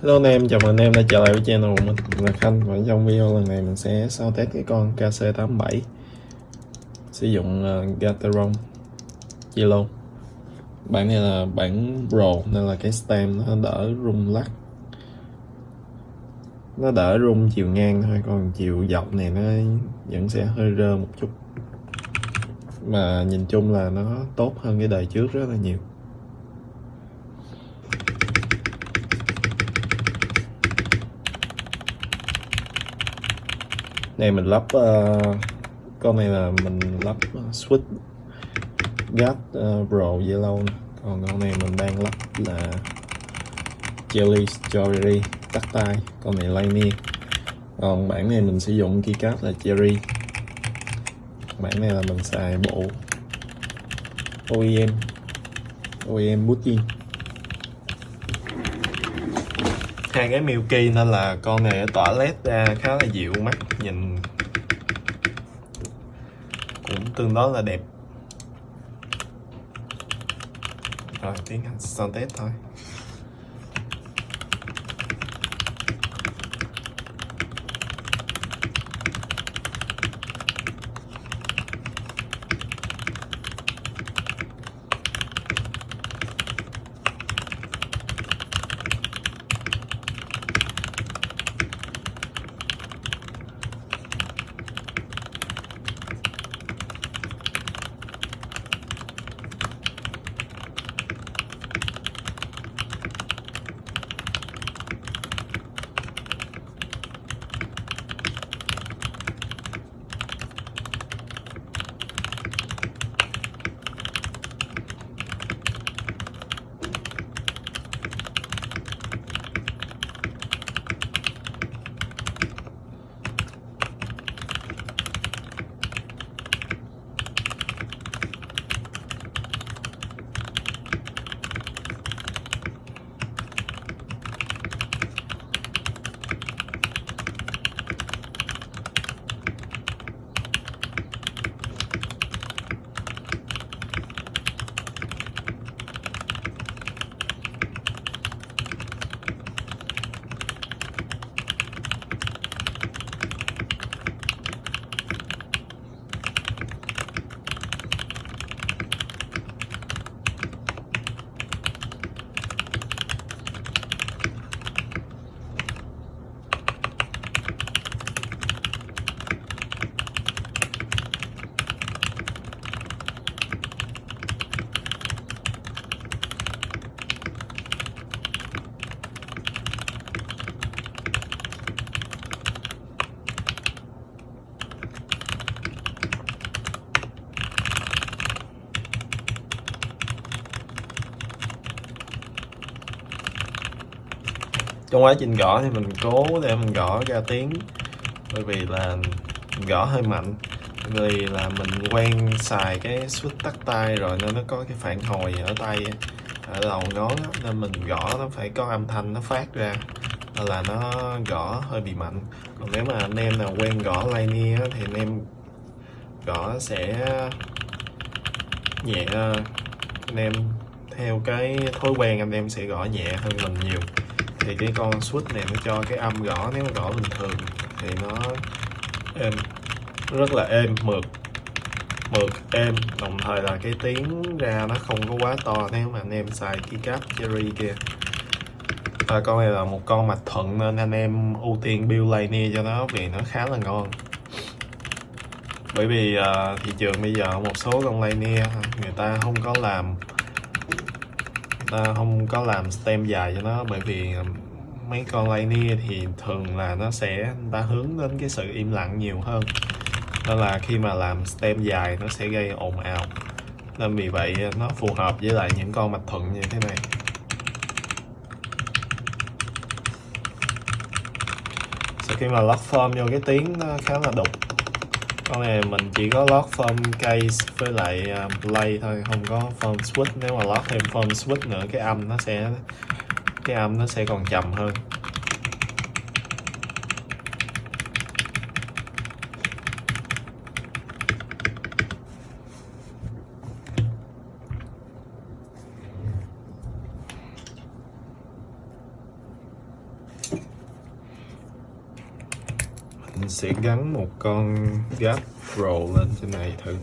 Hello anh em, chào mừng anh em đã trở lại với channel của mình là Khanh. Và trong video lần này mình sẽ sao test cái con KC87 sử dụng Gateron Yellow. Bản này là bản Pro nên là cái stem nó đỡ rung lắc, nó đỡ rung chiều ngang thôi, còn chiều dọc này nó vẫn sẽ hơi rơ một chút, mà nhìn chung là nó tốt hơn cái đời trước rất là nhiều. Này mình lắp con này là mình lắp switch Gas Pro Yellow, còn con này mình đang lắp là Jelly Strawberry tắt tay, con này Lightning. Còn bản này mình sử dụng keycap là Cherry. Bản này là mình xài bộ OEM Booting. Hai cái Milky nên là con này tỏa led ra khá là dịu mắt, nhìn cũng tương đối là đẹp. Rồi tiến hành sound test thôi. Trong quá trình gõ thì mình cố để mình gõ ra tiếng, bởi vì là mình gõ hơi mạnh, vì là mình quen xài cái switch tắt tay rồi nên nó có cái phản hồi ở tay, ở đầu ngón á, nên mình gõ nó phải có âm thanh nó phát ra, nên là nó gõ hơi bị mạnh. Còn nếu mà anh em nào quen gõ Lightning á, thì anh em gõ sẽ nhẹ, anh em theo cái thói quen anh em sẽ gõ nhẹ hơn mình nhiều. Thì cái con switch này nó cho cái âm gõ, nếu mà gõ bình thường thì nó êm, rất là êm, mượt êm, đồng thời là cái tiếng ra nó không có quá to nếu mà anh em xài keycap Cherry kia. Và con này là một con mạch thuận nên anh em ưu tiên build Lightning cho nó vì nó khá là ngon. Bởi vì thị trường bây giờ một số con Lightning người ta không có làm stem dài cho nó, bởi vì mấy con Lightning thì thường là nó sẽ người ta hướng đến cái sự im lặng nhiều hơn, nên là khi mà làm stem dài nó sẽ gây ồn ào, nên vì vậy nó phù hợp với lại những con mạch thuận như thế này. Sau khi mà lock form vô cái tiếng nó khá là đục. Con này mình chỉ có lock form case với lại play thôi, không có form switch. Nếu mà lock thêm form switch nữa cái âm nó sẽ còn trầm hơn. Mình sẽ gắn một con Gap Pro lên trên này thử.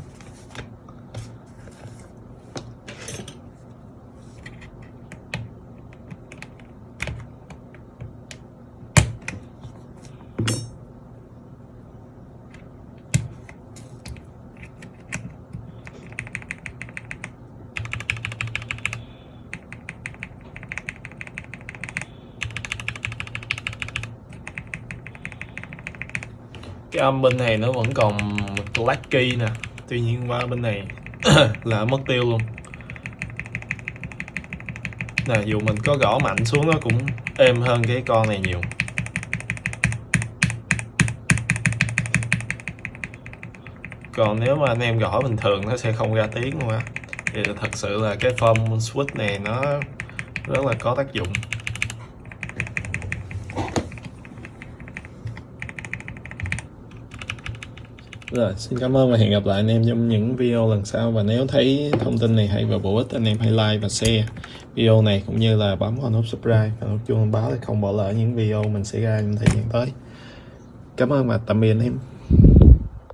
Cái âm bên này nó vẫn còn clacky nè, tuy nhiên qua bên này là mất tiêu luôn nè. Dù mình có gõ mạnh xuống nó cũng êm hơn cái con này nhiều. Còn nếu mà anh em gõ bình thường nó sẽ không ra tiếng luôn á. Thì thật sự là cái foam switch này nó rất là có tác dụng. Rồi, xin cảm ơn và hẹn gặp lại anh em trong những video lần sau. Và nếu thấy thông tin này hay và bổ ích, anh em hãy like và share video này, cũng như là bấm vào nút subscribe và nút chuông thông báo để không bỏ lỡ những video mình sẽ ra trong thời gian tới. Cảm ơn và tạm biệt anh em.